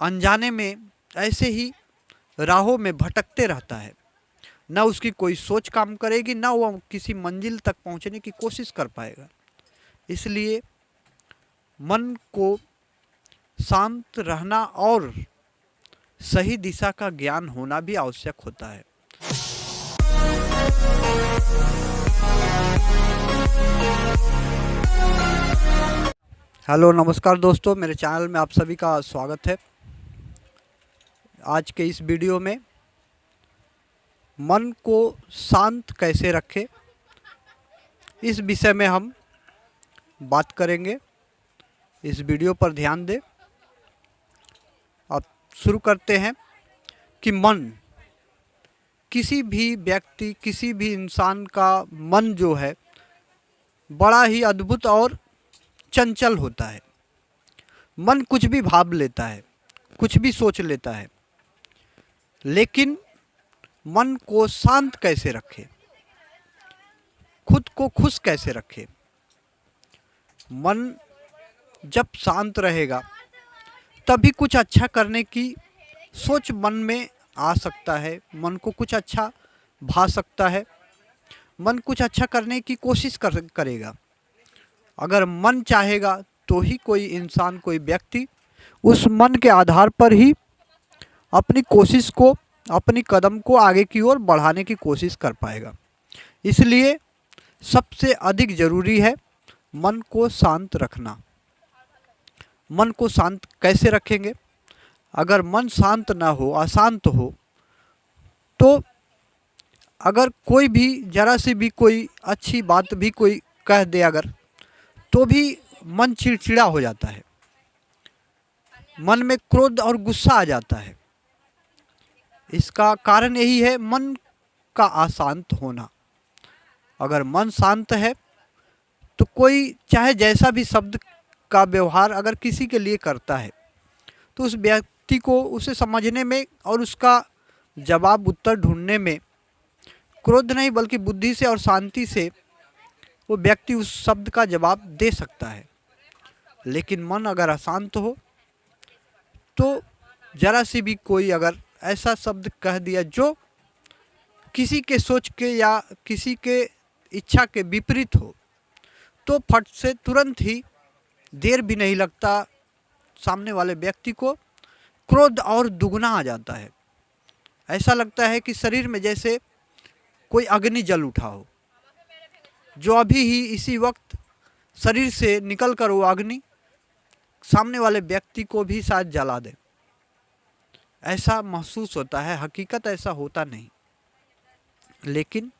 अनजाने में ऐसे ही राहों में भटकते रहता है। ना उसकी कोई सोच काम करेगी, ना वो किसी मंजिल तक पहुंचने की कोशिश कर पाएगा। इसलिए मन को शांत रहना और सही दिशा का ज्ञान होना भी आवश्यक होता है। हेलो नमस्कार दोस्तों, मेरे चैनल में आप सभी का स्वागत है। आज के इस वीडियो में मन को शांत कैसे रखें, इस विषय में हम बात करेंगे। इस वीडियो पर ध्यान दें। अब शुरू करते हैं कि मन, किसी भी व्यक्ति, किसी भी इंसान का मन जो है बड़ा ही अद्भुत और चंचल होता है। मन कुछ भी भाव लेता है, कुछ भी सोच लेता है, लेकिन मन को शांत कैसे रखें, खुद को खुश कैसे रखें। मन जब शांत रहेगा तभी कुछ अच्छा करने की सोच मन में आ सकता है, मन को कुछ अच्छा भा सकता है, मन कुछ अच्छा करने की कोशिश करेगा। अगर मन चाहेगा तो ही कोई इंसान, कोई व्यक्ति उस मन के आधार पर ही अपनी कोशिश को, अपनी कदम को आगे की ओर बढ़ाने की कोशिश कर पाएगा। इसलिए सबसे अधिक ज़रूरी है मन को शांत रखना। मन को शांत कैसे रखेंगे? अगर मन शांत ना हो, अशांत हो, तो अगर कोई भी जरा सी भी कोई अच्छी बात भी कोई कह दे अगर, तो भी मन चिड़चिड़ा हो जाता है, मन में क्रोध और गुस्सा आ जाता है। इसका कारण यही है मन का अशांत होना। अगर मन शांत है तो कोई चाहे जैसा भी शब्द का व्यवहार अगर किसी के लिए करता है तो उस व्यक्ति को उसे समझने में और उसका जवाब उत्तर ढूंढने में क्रोध नहीं बल्कि बुद्धि से और शांति से वो व्यक्ति उस शब्द का जवाब दे सकता है। लेकिन मन अगर अशांत हो तो जरा सी भी कोई अगर ऐसा शब्द कह दिया जो किसी के सोच के या किसी के इच्छा के विपरीत हो, तो फट से तुरंत ही, देर भी नहीं लगता, सामने वाले व्यक्ति को क्रोध और दुगना आ जाता है। ऐसा लगता है कि शरीर में जैसे कोई अग्नि जल उठा हो, जो अभी ही इसी वक्त शरीर से निकलकर वो अग्नि सामने वाले व्यक्ति को भी शायद जला दे। ऐसा महसूस होता है। हकीकत ऐसा होता नहीं, लेकिन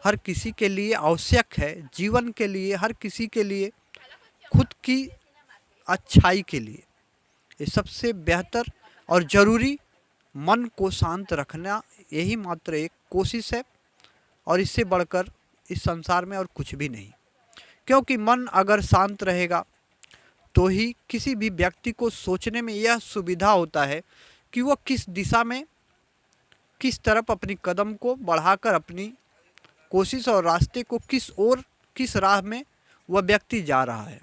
हर किसी के लिए आवश्यक है, जीवन के लिए, हर किसी के लिए, खुद की अच्छाई के लिए ये सबसे बेहतर और ज़रूरी मन को शांत रखना, यही मात्र एक कोशिश है और इससे बढ़कर इस संसार में और कुछ भी नहीं। क्योंकि मन अगर शांत रहेगा तो ही किसी भी व्यक्ति को सोचने में यह सुविधा होता है कि वो किस दिशा में, किस तरफ अपनी कदम को बढ़ाकर अपनी कोशिश और रास्ते को किस ओर, किस राह में वह व्यक्ति जा रहा है।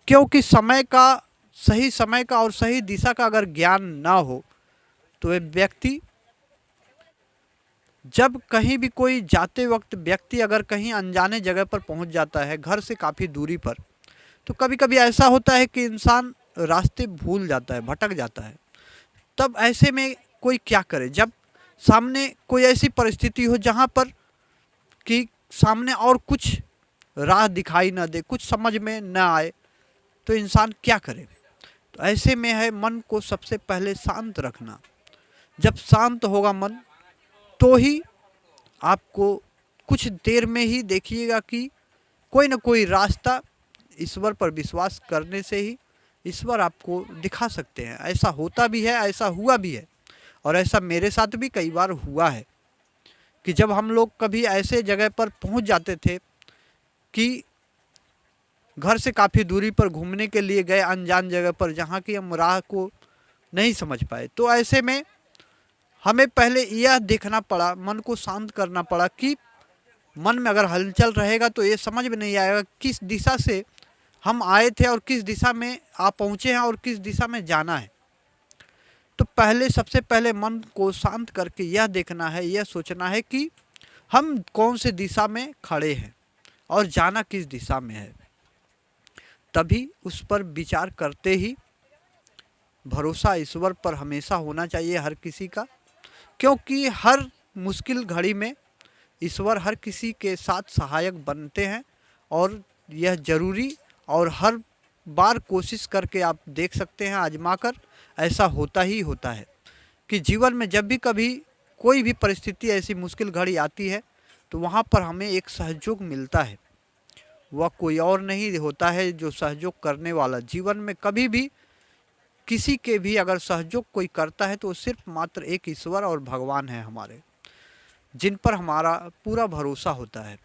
क्योंकि समय का, सही समय का और सही दिशा का अगर ज्ञान ना हो तो वह व्यक्ति, जब कहीं भी कोई जाते वक्त व्यक्ति अगर कहीं अनजाने जगह पर पहुंच जाता है, घर से काफ़ी दूरी पर, तो कभी कभी ऐसा होता है कि इंसान रास्ते भूल जाता है, भटक जाता है। तब ऐसे में कोई क्या करे? जब सामने कोई ऐसी परिस्थिति हो जहां पर कि सामने और कुछ राह दिखाई ना दे, कुछ समझ में ना आए, तो इंसान क्या करे? तो ऐसे में है मन को सबसे पहले शांत रखना। जब शांत होगा मन तो ही आपको कुछ देर में ही देखिएगा कि कोई ना कोई रास्ता, ईश्वर पर विश्वास करने से ही ईश्वर आपको दिखा सकते हैं। ऐसा होता भी है, ऐसा हुआ भी है, और ऐसा मेरे साथ भी कई बार हुआ है कि जब हम लोग कभी ऐसे जगह पर पहुंच जाते थे कि घर से काफ़ी दूरी पर घूमने के लिए गए, अनजान जगह पर जहाँ की हम राह को नहीं समझ पाए, तो ऐसे में हमें पहले यह देखना पड़ा, मन को शांत करना पड़ा कि मन में अगर हलचल रहेगा तो ये समझ में नहीं आएगा किस दिशा से हम आए थे और किस दिशा में आप पहुँचे हैं और किस दिशा में जाना है। तो पहले सबसे पहले मन को शांत करके यह देखना है, यह सोचना है कि हम कौन से दिशा में खड़े हैं और जाना किस दिशा में है। तभी उस पर विचार करते ही भरोसा ईश्वर पर हमेशा होना चाहिए हर किसी का, क्योंकि हर मुश्किल घड़ी में ईश्वर हर किसी के साथ सहायक बनते हैं। और यह ज़रूरी और हर बार कोशिश करके आप देख सकते हैं, आजमा कर ऐसा होता ही होता है कि जीवन में जब भी कभी कोई भी परिस्थिति ऐसी मुश्किल घड़ी आती है तो वहाँ पर हमें एक सहयोग मिलता है। वह कोई और नहीं होता है जो सहयोग करने वाला। जीवन में कभी भी किसी के भी अगर सहयोग कोई करता है तो सिर्फ मात्र एक ईश्वर और भगवान है हमारे, जिन पर हमारा पूरा भरोसा होता है।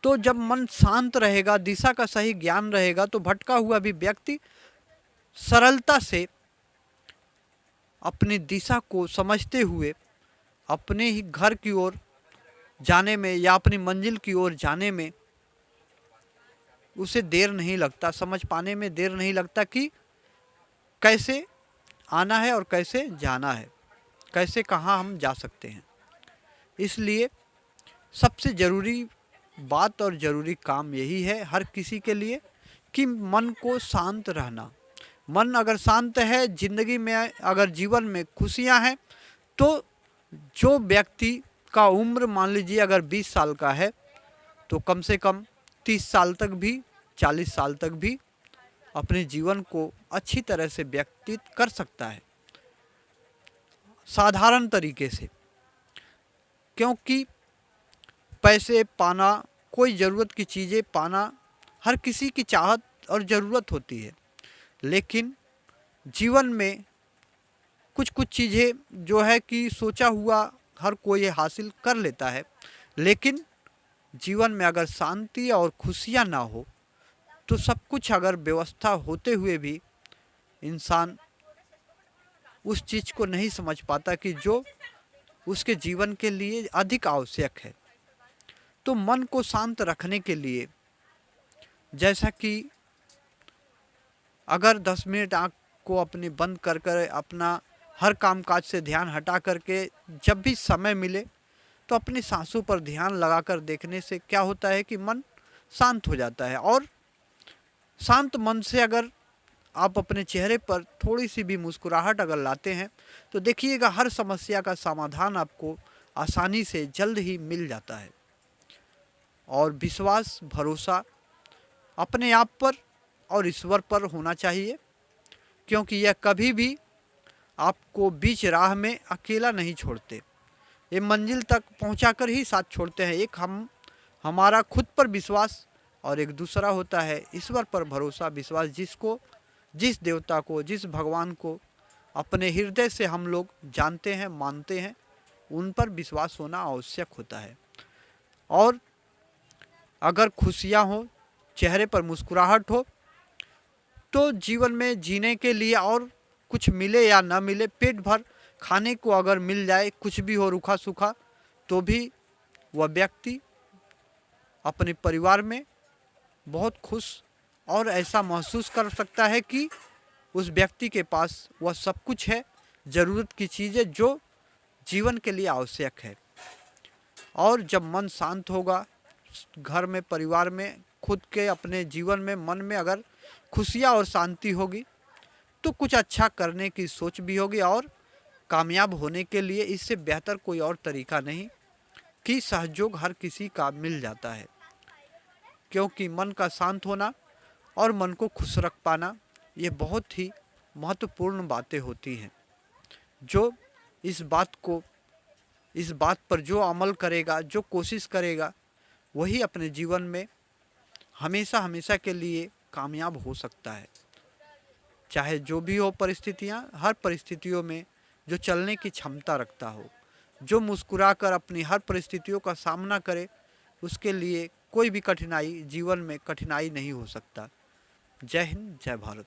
तो जब मन शांत रहेगा, दिशा का सही ज्ञान रहेगा, तो भटका हुआ भी व्यक्ति सरलता से अपनी दिशा को समझते हुए अपने ही घर की ओर जाने में या अपनी मंजिल की ओर जाने में उसे देर नहीं लगता, समझ पाने में देर नहीं लगता कि कैसे आना है और कैसे जाना है, कैसे कहाँ हम जा सकते हैं। इसलिए सबसे ज़रूरी बात और ज़रूरी काम यही है हर किसी के लिए कि मन को शांत रहना। मन अगर शांत है, ज़िंदगी में अगर जीवन में खुशियां हैं, तो जो व्यक्ति का उम्र मान लीजिए अगर 20 साल का है तो कम से कम 30 साल तक भी, 40 साल तक भी अपने जीवन को अच्छी तरह से व्यतीत कर सकता है, साधारण तरीके से। क्योंकि पैसे पाना, कोई ज़रूरत की चीज़ें पाना हर किसी की चाहत और ज़रूरत होती है, लेकिन जीवन में कुछ कुछ चीज़ें जो है कि सोचा हुआ हर कोई हासिल कर लेता है, लेकिन जीवन में अगर शांति और खुशियाँ ना हो तो सब कुछ अगर व्यवस्था होते हुए भी इंसान उस चीज़ को नहीं समझ पाता कि जो उसके जीवन के लिए अधिक आवश्यक है। तो मन को शांत रखने के लिए जैसा कि अगर 10 मिनट आँख को अपनी बंद कर कर अपना हर कामकाज से ध्यान हटा करके जब भी समय मिले तो अपनी सांसों पर ध्यान लगाकर देखने से क्या होता है कि मन शांत हो जाता है। और शांत मन से अगर आप अपने चेहरे पर थोड़ी सी भी मुस्कुराहट अगर लाते हैं तो देखिएगा हर समस्या का समाधान आपको आसानी से जल्द ही मिल जाता है। और विश्वास, भरोसा अपने आप पर और ईश्वर पर होना चाहिए, क्योंकि यह कभी भी आपको बीच राह में अकेला नहीं छोड़ते, ये मंजिल तक पहुंचाकर ही साथ छोड़ते हैं। एक हमारा खुद पर विश्वास और एक दूसरा होता है ईश्वर पर भरोसा, विश्वास। जिस देवता को, जिस भगवान को अपने हृदय से हम लोग जानते हैं, मानते हैं, उन पर विश्वास होना आवश्यक होता है। और अगर खुशियाँ हो, चेहरे पर मुस्कुराहट हो, तो जीवन में जीने के लिए और कुछ मिले या ना मिले, पेट भर खाने को अगर मिल जाए, कुछ भी हो रूखा सूखा, तो भी वह व्यक्ति अपने परिवार में बहुत खुश और ऐसा महसूस कर सकता है कि उस व्यक्ति के पास वह सब कुछ है, ज़रूरत की चीज़ें जो जीवन के लिए आवश्यक है। और जब मन शांत होगा, घर में, परिवार में, खुद के अपने जीवन में, मन में अगर खुशियाँ और शांति होगी तो कुछ अच्छा करने की सोच भी होगी। और कामयाब होने के लिए इससे बेहतर कोई और तरीका नहीं कि सहयोग हर किसी का मिल जाता है। क्योंकि मन का शांत होना और मन को खुश रख पाना ये बहुत ही महत्वपूर्ण बातें होती हैं। जो इस बात पर जो अमल करेगा, जो कोशिश करेगा, वही अपने जीवन में हमेशा हमेशा के लिए कामयाब हो सकता है। चाहे जो भी हो परिस्थितियाँ, हर परिस्थितियों में जो चलने की क्षमता रखता हो, जो मुस्कुराकर अपनी हर परिस्थितियों का सामना करे, उसके लिए कोई भी कठिनाई जीवन में कठिनाई नहीं हो सकता। जय हिंद, जय भारत।